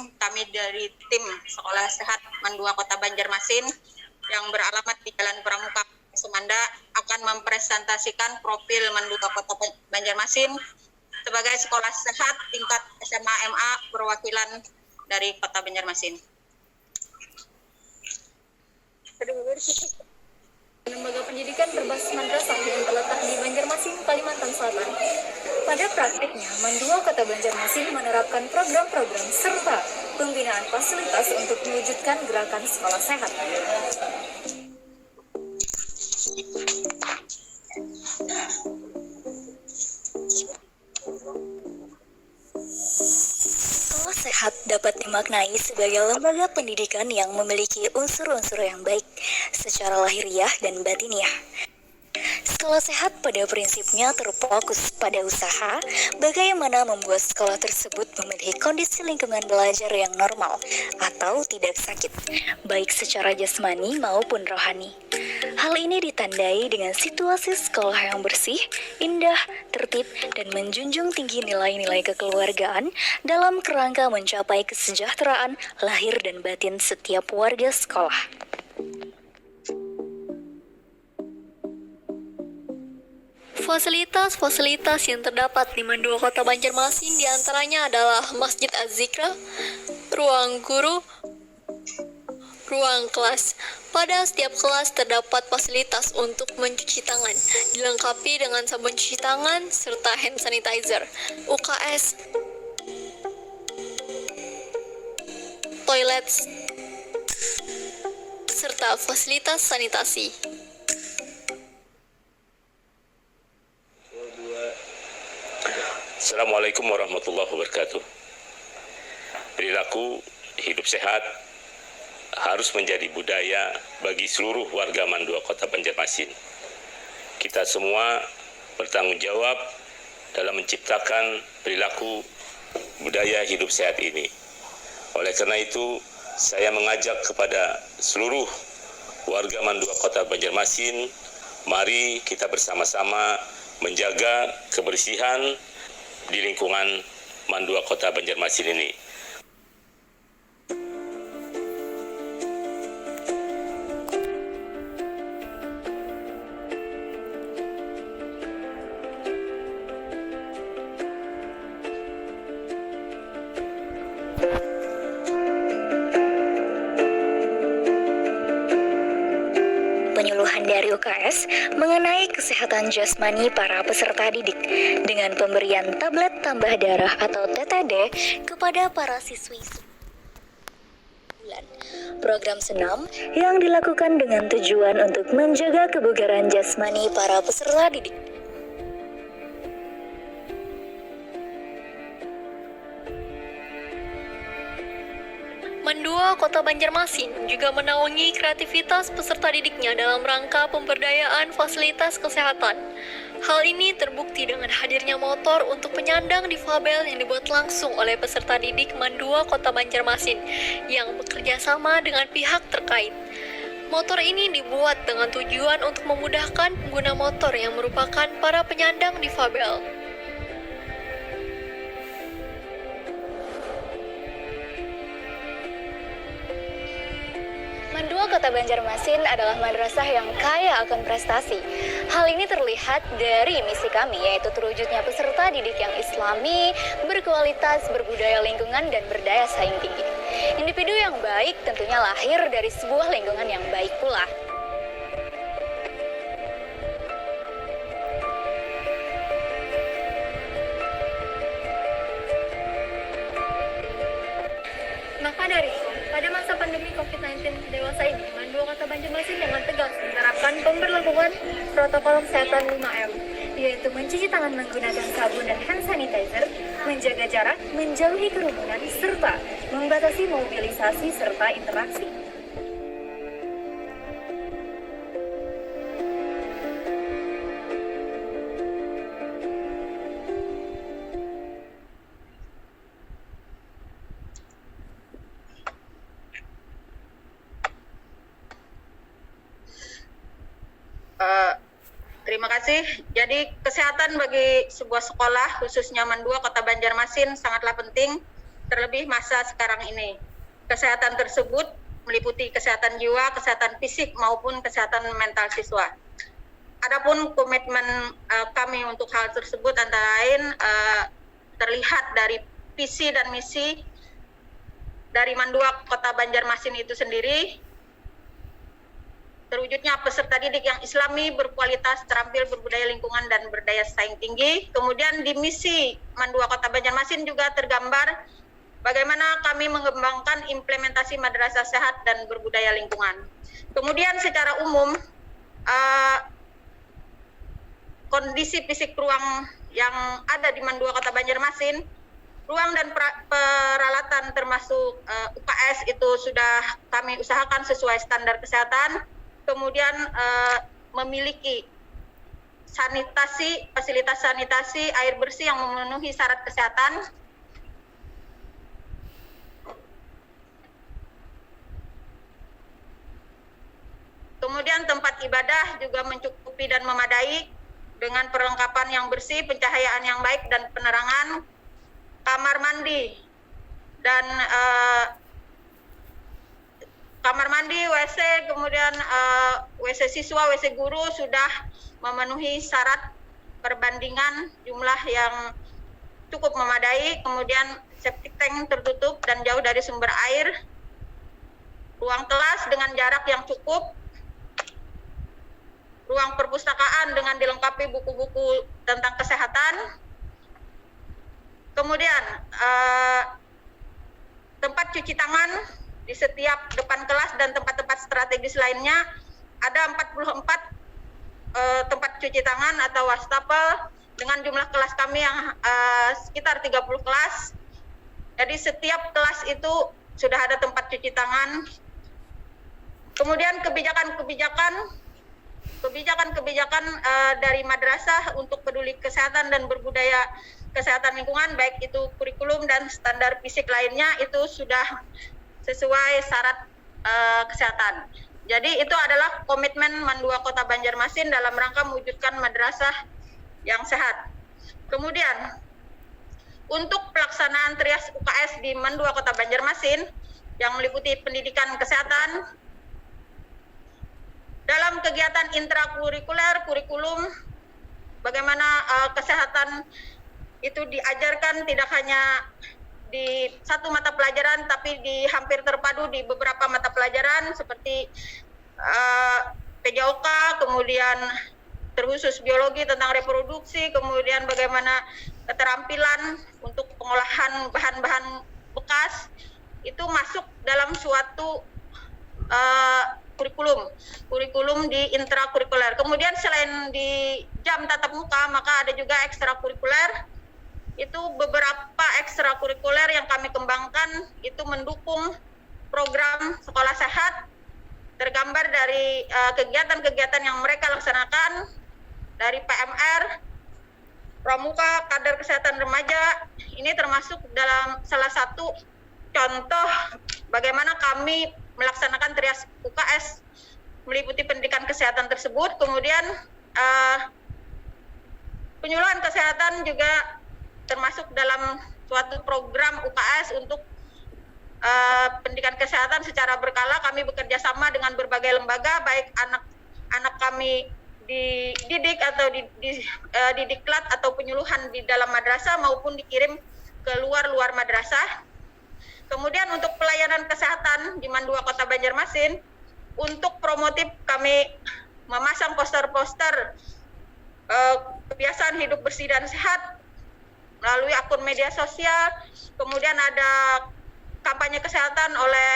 Kami dari tim Sekolah Sehat Mandua Kota Banjarmasin yang beralamat di Jalan Pramuka Semanda akan mempresentasikan profil Mandua Kota Banjarmasin sebagai sekolah sehat tingkat SMA MA perwakilan dari Kota Banjarmasin. Lembaga pendidikan berbasis madrasah yang terletak di Banjarmasin, Kalimantan Selatan. Pada praktiknya, Mandua Kota Banjarmasin menerapkan program-program serta pembinaan fasilitas untuk mewujudkan gerakan sekolah sehat. Sekolah sehat dapat dimaknai sebagai lembaga pendidikan yang memiliki unsur-unsur yang baik secara lahiriah dan batiniah. Sekolah sehat pada prinsipnya terfokus pada usaha bagaimana membuat sekolah tersebut memiliki kondisi lingkungan belajar yang normal atau tidak sakit, baik secara jasmani maupun rohani. Hal ini ditandai dengan situasi sekolah yang bersih, indah, tertib, dan menjunjung tinggi nilai-nilai kekeluargaan dalam kerangka mencapai kesejahteraan lahir dan batin setiap warga sekolah. Fasilitas-fasilitas yang terdapat di Mandua Kota Banjarmasin diantaranya adalah Masjid Az-Zikra, ruang guru, ruang kelas. Pada setiap kelas terdapat fasilitas untuk mencuci tangan, dilengkapi dengan sabun cuci tangan serta hand sanitizer, UKS, toilet, serta fasilitas sanitasi. Assalamualaikum warahmatullahi wabarakatuh. Perilaku hidup sehat harus menjadi budaya bagi seluruh warga Mandua Kota Banjarmasin. Kita semua bertanggung jawab dalam menciptakan perilaku budaya hidup sehat ini. Oleh karena itu, saya mengajak kepada seluruh warga Mandua Kota Banjarmasin, mari kita bersama-sama menjaga kebersihan di lingkungan Mandua Kota Banjarmasin ini. Penyuluhan dari UKS mengenai kesehatan jasmani para peserta didik dengan pemberian tablet tambah darah atau TTD kepada para siswi. Program senam yang dilakukan dengan tujuan untuk menjaga kebugaran jasmani para peserta didik. Mandua Kota Banjarmasin juga menaungi kreativitas peserta didiknya dalam rangka pemberdayaan fasilitas kesehatan. Hal ini terbukti dengan hadirnya motor untuk penyandang difabel yang dibuat langsung oleh peserta didik Mandua Kota Banjarmasin yang bekerja sama dengan pihak terkait. Motor ini dibuat dengan tujuan untuk memudahkan pengguna motor yang merupakan para penyandang difabel. Mandua Kota Banjarmasin adalah madrasah yang kaya akan prestasi. Hal ini terlihat dari misi kami, yaitu terwujudnya peserta didik yang islami, berkualitas, berbudaya lingkungan, dan berdaya saing tinggi. Individu yang baik tentunya lahir dari sebuah lingkungan yang baik pula. Maka dari itu, pada masa pandemi COVID-19 dewasa ini, Mandua Kota Banjarmasin dengan tegas menerapkan pemberlakuan protokol kesehatan 5M, yaitu mencuci tangan menggunakan sabun dan hand sanitizer, menjaga jarak, menjauhi kerumunan, serta membatasi mobilisasi serta interaksi. Terima kasih. Jadi kesehatan bagi sebuah sekolah, khususnya Mandua Kota Banjarmasin, sangatlah penting. terlebih masa sekarang ini. Kesehatan tersebut meliputi kesehatan jiwa, kesehatan fisik maupun kesehatan mental siswa. Adapun komitmen kami untuk hal tersebut antara lain terlihat dari visi dan misi dari Mandua Kota Banjarmasin itu sendiri. Terwujudnya peserta didik yang islami, berkualitas, terampil, berbudaya lingkungan, dan berdaya saing tinggi. Kemudian di misi Mandua Kota Banjarmasin juga tergambar bagaimana kami mengembangkan implementasi madrasah sehat dan berbudaya lingkungan. Kemudian secara umum, kondisi fisik ruang yang ada di Mandua Kota Banjarmasin, ruang dan peralatan termasuk UKS itu sudah kami usahakan sesuai standar kesehatan. Kemudian memiliki fasilitas sanitasi, air bersih yang memenuhi syarat kesehatan. Kemudian tempat ibadah juga mencukupi dan memadai dengan perlengkapan yang bersih, pencahayaan yang baik, dan penerangan. Kamar mandi dan kamar mandi, WC, kemudian WC siswa, WC guru sudah memenuhi syarat perbandingan jumlah yang cukup memadai. Kemudian septic tank tertutup dan jauh dari sumber air. Ruang kelas dengan jarak yang cukup. Ruang perpustakaan dengan dilengkapi buku-buku tentang kesehatan. Kemudian tempat cuci tangan di setiap depan kelas dan tempat-tempat strategis lainnya. Ada 44 tempat cuci tangan atau wastafel dengan jumlah kelas kami yang sekitar 30 kelas. Jadi setiap kelas itu sudah ada tempat cuci tangan. Kemudian kebijakan dari madrasah untuk peduli kesehatan dan berbudaya kesehatan lingkungan, baik itu kurikulum dan standar fisik lainnya, itu sudah sesuai syarat kesehatan. Jadi itu adalah komitmen Mandua Kota Banjarmasin dalam rangka mewujudkan madrasah yang sehat. Kemudian untuk pelaksanaan trias UKS di Mandua Kota Banjarmasin yang meliputi pendidikan kesehatan, dalam kegiatan intrakurikuler, kurikulum, bagaimana kesehatan itu diajarkan tidak hanya di satu mata pelajaran, tapi hampir terpadu di beberapa mata pelajaran seperti PJOK, kemudian terkhusus biologi tentang reproduksi, kemudian bagaimana keterampilan untuk pengolahan bahan-bahan bekas, itu masuk dalam suatu kurikulum di intrakurikuler. Kemudian selain di jam tatap muka, maka ada juga ekstrakurikuler. Itu beberapa ekstrakurikuler yang kami kembangkan itu mendukung program sekolah sehat, tergambar dari kegiatan-kegiatan yang mereka laksanakan dari PMR, Pramuka, Kader Kesehatan Remaja. Ini termasuk dalam salah satu contoh bagaimana kami melaksanakan trias UKS meliputi pendidikan kesehatan tersebut. Kemudian penyuluhan kesehatan juga termasuk dalam suatu program UKS untuk pendidikan kesehatan secara berkala. Kami bekerja sama dengan berbagai lembaga, baik anak kami dididik atau di diklat atau penyuluhan di dalam madrasah maupun dikirim ke luar madrasah. Kemudian untuk pelayanan kesehatan di Mandua Kota Banjarmasin, untuk promotif kami memasang poster-poster kebiasaan hidup bersih dan sehat melalui akun media sosial. Kemudian ada kampanye kesehatan oleh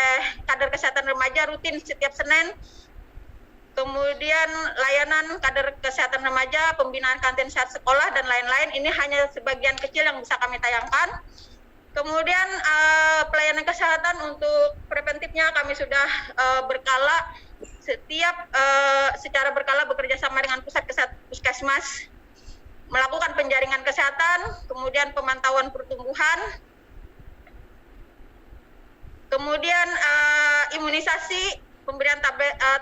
Kader Kesehatan Remaja rutin setiap Senin. Kemudian layanan Kader Kesehatan Remaja, pembinaan kantin sehat sekolah, dan lain-lain. Ini hanya sebagian kecil yang bisa kami tayangkan. Kemudian pelayanan kesehatan untuk preventifnya kami sudah secara berkala bekerja sama dengan pusat kesehatan puskesmas, melakukan penjaringan kesehatan, kemudian pemantauan pertumbuhan, kemudian imunisasi, pemberian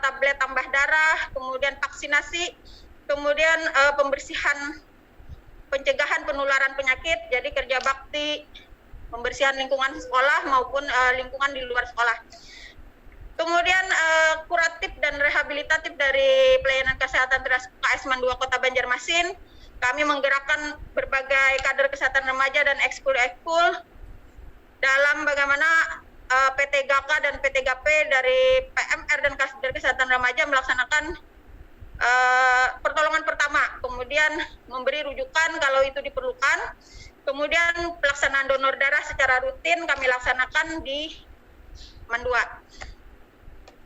tablet tambah darah, kemudian vaksinasi, kemudian pembersihan pencegahan penularan penyakit. Jadi kerja bakti pembersihan lingkungan sekolah maupun lingkungan di luar sekolah. Kemudian kuratif dan rehabilitatif dari pelayanan kesehatan KS Man 2 Kota Banjarmasin, kami menggerakkan berbagai kader kesehatan remaja dan ekskul dalam bagaimana PTGK dan PTGP dari PMR dan kader kesehatan remaja melaksanakan pertolongan pertama, kemudian memberi rujukan kalau itu diperlukan, kemudian pelaksanaan donor darah secara rutin kami laksanakan di Man 2.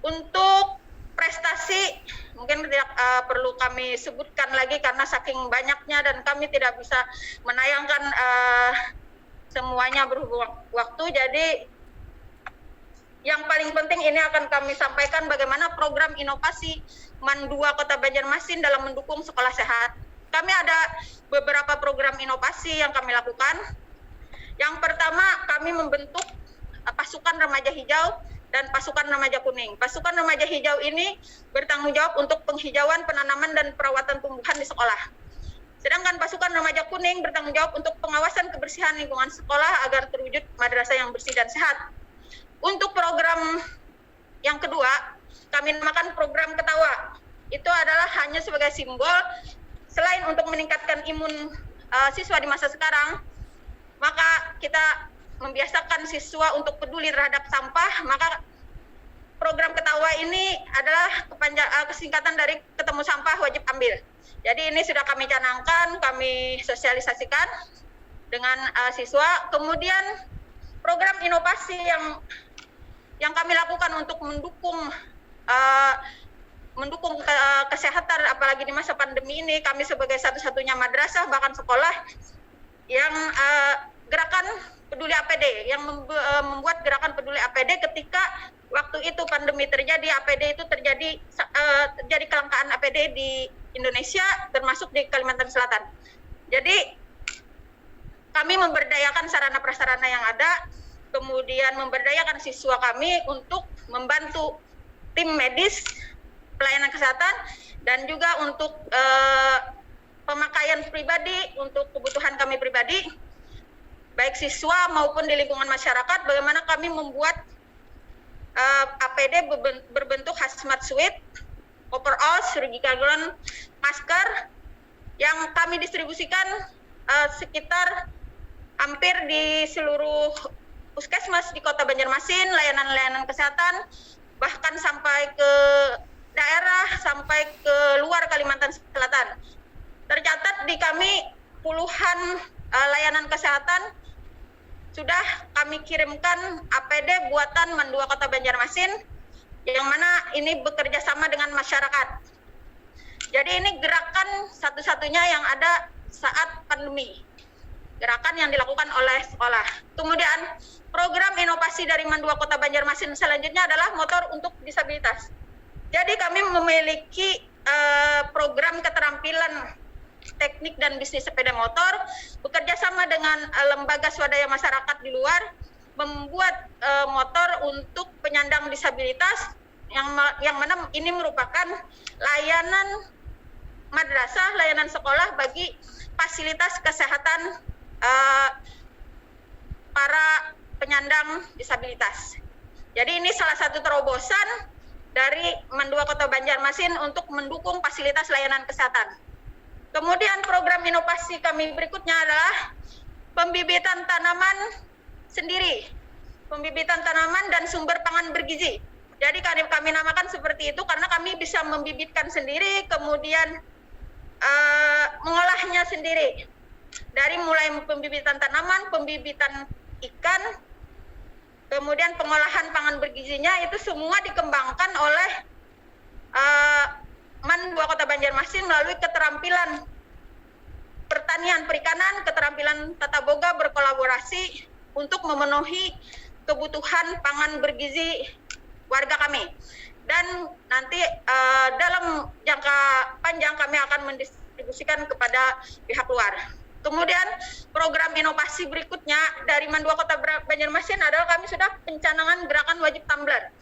Untuk prestasi mungkin tidak perlu kami sebutkan lagi karena saking banyaknya dan kami tidak bisa menayangkan semuanya berhubung waktu. Jadi yang paling penting ini akan kami sampaikan bagaimana program inovasi Man 2 Kota Banjarmasin dalam mendukung sekolah sehat. Kami ada beberapa program inovasi yang kami lakukan. Yang pertama, kami membentuk pasukan remaja hijau dan pasukan remaja kuning. Pasukan remaja hijau ini bertanggung jawab untuk penghijauan, penanaman, dan perawatan tumbuhan di sekolah. Sedangkan pasukan remaja kuning bertanggung jawab untuk pengawasan kebersihan lingkungan sekolah agar terwujud madrasah yang bersih dan sehat. Untuk program yang kedua, kami namakan program Ketawa. Itu adalah hanya sebagai simbol, selain untuk meningkatkan imun siswa di masa sekarang, maka kita membiasakan siswa untuk peduli terhadap sampah, maka program Ketawa ini adalah kesingkatan dari ketemu sampah wajib ambil. Jadi ini sudah kami canangkan, kami sosialisasikan dengan siswa. Kemudian program inovasi yang kami lakukan untuk mendukung kesehatan, apalagi di masa pandemi ini, kami sebagai satu-satunya madrasah bahkan sekolah yang gerakan peduli APD, yang membuat gerakan peduli APD ketika waktu itu pandemi terjadi. APD itu terjadi kelangkaan APD di Indonesia, termasuk di Kalimantan Selatan. Jadi kami memberdayakan sarana prasarana yang ada, kemudian memberdayakan siswa kami untuk membantu tim medis pelayanan kesehatan dan juga untuk pemakaian pribadi untuk kebutuhan kami pribadi, baik siswa maupun di lingkungan masyarakat, bagaimana kami membuat APD berbentuk hazmat suit, overall, surgical gown, masker, yang kami distribusikan sekitar hampir di seluruh puskesmas di Kota Banjarmasin, layanan-layanan kesehatan, bahkan sampai ke daerah, sampai ke luar Kalimantan Selatan. Tercatat di kami puluhan layanan kesehatan sudah kami kirimkan APD buatan Man 2 Kota Banjarmasin, yang mana ini bekerja sama dengan masyarakat. Jadi ini gerakan satu-satunya yang ada saat pandemi, gerakan yang dilakukan oleh sekolah. Kemudian program inovasi dari Man 2 Kota Banjarmasin selanjutnya adalah motor untuk disabilitas. Jadi kami memiliki program keterampilan teknik dan bisnis sepeda motor, bekerja sama dengan lembaga swadaya masyarakat di luar, membuat motor untuk penyandang disabilitas, yang mana ini merupakan layanan madrasah, layanan sekolah bagi fasilitas kesehatan para penyandang disabilitas. Jadi ini salah satu terobosan dari Man 2 Kota Banjarmasin untuk mendukung fasilitas layanan kesehatan. Kemudian program inovasi kami berikutnya adalah pembibitan tanaman sendiri, pembibitan tanaman dan sumber pangan bergizi. Jadi kami namakan seperti itu karena kami bisa membibitkan sendiri, kemudian mengolahnya sendiri. Dari mulai pembibitan tanaman, pembibitan ikan, kemudian pengolahan pangan bergizinya, itu semua dikembangkan oleh Man 2 Kota Banjarmasin melalui keterampilan pertanian perikanan, keterampilan tata boga berkolaborasi untuk memenuhi kebutuhan pangan bergizi warga kami. Dan nanti dalam jangka panjang kami akan mendistribusikan kepada pihak luar. Kemudian program inovasi berikutnya dari Man 2 Kota Banjarmasin adalah kami sudah pencanangan gerakan wajib tumbler.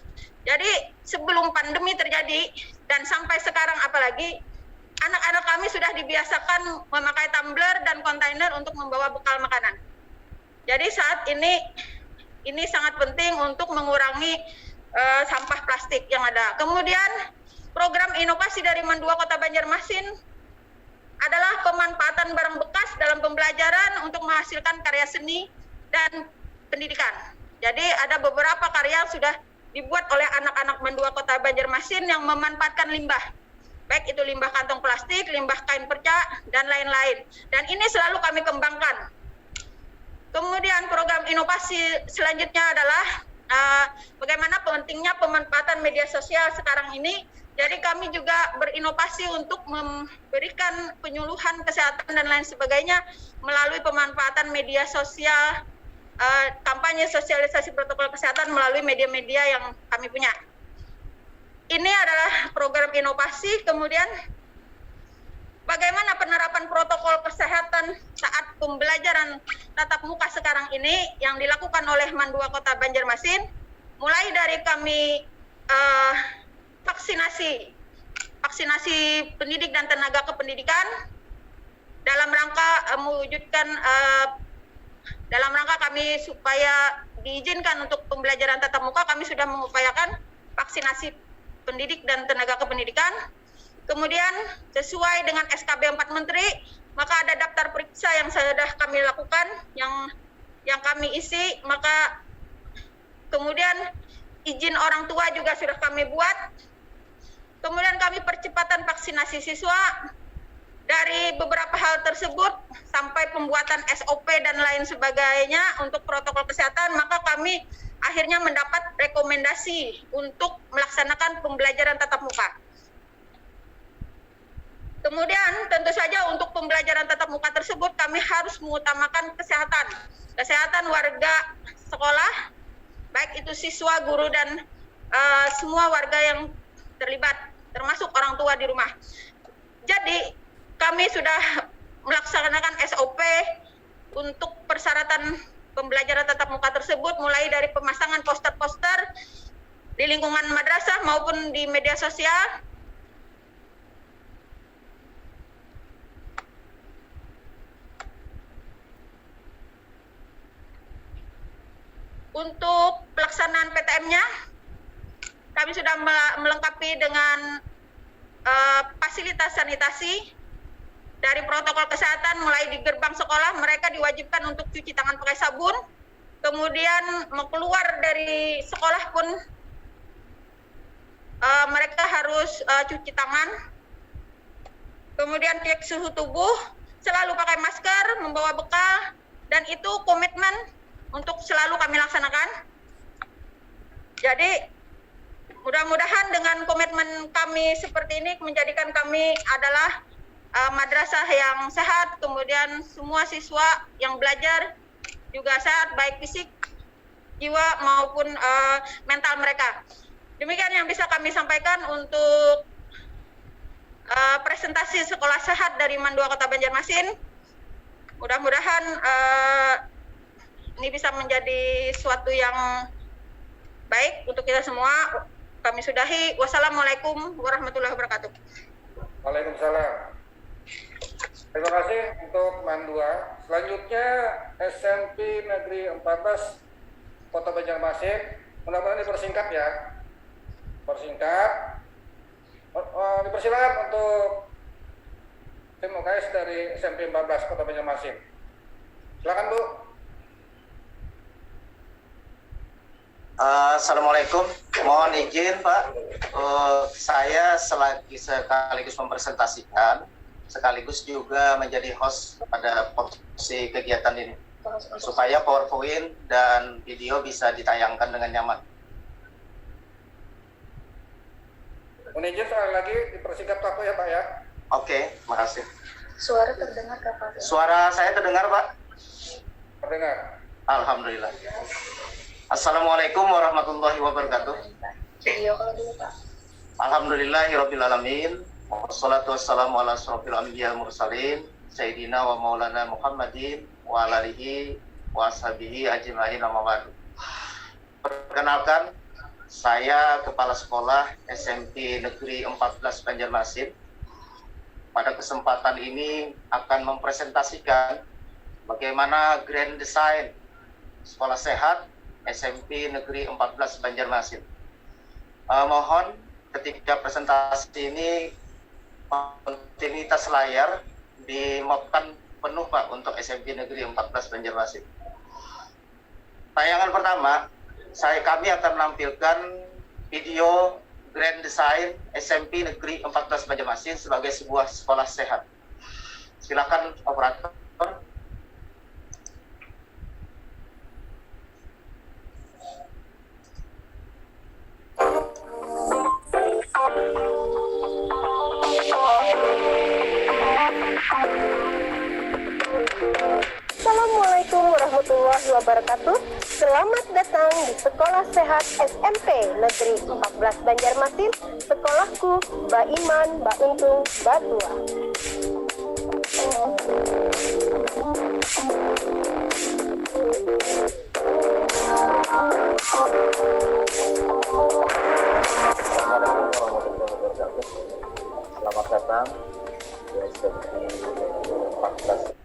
Jadi sebelum pandemi terjadi dan sampai sekarang apalagi, anak-anak kami sudah dibiasakan memakai tumbler dan kontainer untuk membawa bekal makanan. Jadi saat ini sangat penting untuk mengurangi sampah plastik yang ada. Kemudian program inovasi dari Mandua Kota Banjarmasin adalah pemanfaatan barang bekas dalam pembelajaran untuk menghasilkan karya seni dan pendidikan. Jadi ada beberapa karya yang sudah dibuat oleh anak-anak Mandua Kota Banjarmasin yang memanfaatkan limbah. Baik itu limbah kantong plastik, limbah kain perca, dan lain-lain. Dan ini selalu kami kembangkan. Kemudian program inovasi selanjutnya adalah bagaimana pentingnya pemanfaatan media sosial sekarang ini. Jadi kami juga berinovasi untuk memberikan penyuluhan kesehatan dan lain sebagainya melalui pemanfaatan media sosial, kampanye sosialisasi protokol kesehatan melalui media-media yang kami punya. Ini adalah program inovasi. Kemudian bagaimana penerapan protokol kesehatan saat pembelajaran tatap muka sekarang ini yang dilakukan oleh Mandua Kota Banjarmasin, mulai dari kami vaksinasi pendidik dan tenaga kependidikan dalam rangka mewujudkan dalam rangka kami supaya diizinkan untuk pembelajaran tatap muka, kami sudah mengupayakan vaksinasi pendidik dan tenaga kependidikan. Kemudian sesuai dengan SKB 4 Menteri, maka ada daftar periksa yang sudah kami lakukan, yang kami isi, maka kemudian izin orang tua juga sudah kami buat. Kemudian kami percepatan vaksinasi siswa. Dari beberapa hal tersebut sampai pembuatan SOP dan lain sebagainya untuk protokol kesehatan, maka kami akhirnya mendapat rekomendasi untuk melaksanakan pembelajaran tatap muka. Kemudian tentu saja untuk pembelajaran tatap muka tersebut kami harus mengutamakan kesehatan warga sekolah, baik itu siswa, guru, dan semua warga yang terlibat, termasuk orang tua di rumah. Jadi kami sudah melaksanakan SOP untuk persyaratan pembelajaran tatap muka tersebut, mulai dari pemasangan poster-poster di lingkungan madrasah maupun di media sosial. Untuk pelaksanaan PTM-nya, kami sudah melengkapi dengan fasilitas sanitasi. Dari protokol kesehatan, mulai di gerbang sekolah, mereka diwajibkan untuk cuci tangan pakai sabun. Kemudian mau keluar dari sekolah pun mereka harus cuci tangan. Kemudian cek suhu tubuh, selalu pakai masker, membawa bekal, dan itu komitmen untuk selalu kami laksanakan. Jadi mudah-mudahan dengan komitmen kami seperti ini menjadikan kami adalah madrasah yang sehat, kemudian semua siswa yang belajar juga sehat, baik fisik, jiwa maupun mental mereka. Demikian yang bisa kami sampaikan untuk presentasi sekolah sehat dari Mandua Kota Banjarmasin. Mudah-mudahan ini bisa menjadi suatu yang baik untuk kita semua. Kami sudahi. Wassalamualaikum warahmatullahi wabarakatuh. Waalaikumsalam. Terima kasih untuk Mandua. Selanjutnya SMP Negeri 14 Kota Banjarmasin. Mudah-mudahan dipersingkat ya. Dipersilakan untuk tim UKS dari SMP 14 Kota Banjarmasin. Silakan Bu. Assalamualaikum, mohon izin Pak, saya sekaligus mempresentasikan, sekaligus juga menjadi host pada porsi kegiatan ini, supaya PowerPoint dan video bisa ditayangkan dengan nyaman. Mohon izin sekali lagi dipersingkat waktu ya Pak ya. Oke, makasih. Suara terdengar Pak? Suara saya terdengar Pak? Terdengar. Alhamdulillah. Assalamualaikum warahmatullahi wabarakatuh. Video kalau dulu Pak. Alhamdulillahirabbil alamin. Wassalatu wassalamu ala asyrofil anbiya mursalin sayyidina wa maulana Muhammadin wa ala alihi wa ashabihi ajmain amma ba'du. Perkenalkan, saya Kepala Sekolah SMP Negeri 14 Banjarmasin. Pada kesempatan ini akan mempresentasikan bagaimana grand design Sekolah Sehat SMP Negeri 14 Banjarmasin. Mohon ketika presentasi ini kontinuitas layar dimodkan penuh Pak untuk SMP Negeri 14 Banjarmasin. Tayangan pertama, kami akan menampilkan video Grand Design SMP Negeri 14 Banjarmasin sebagai sebuah sekolah sehat. Silakan operator. Assalamualaikum warahmatullahi wabarakatuh. Selamat datang di Sekolah Sehat SMP Negeri 14 Banjarmasin. Sekolahku, Mbak Iman, Mbak Untung, Mbak Tua. Selamat datang di SMP 14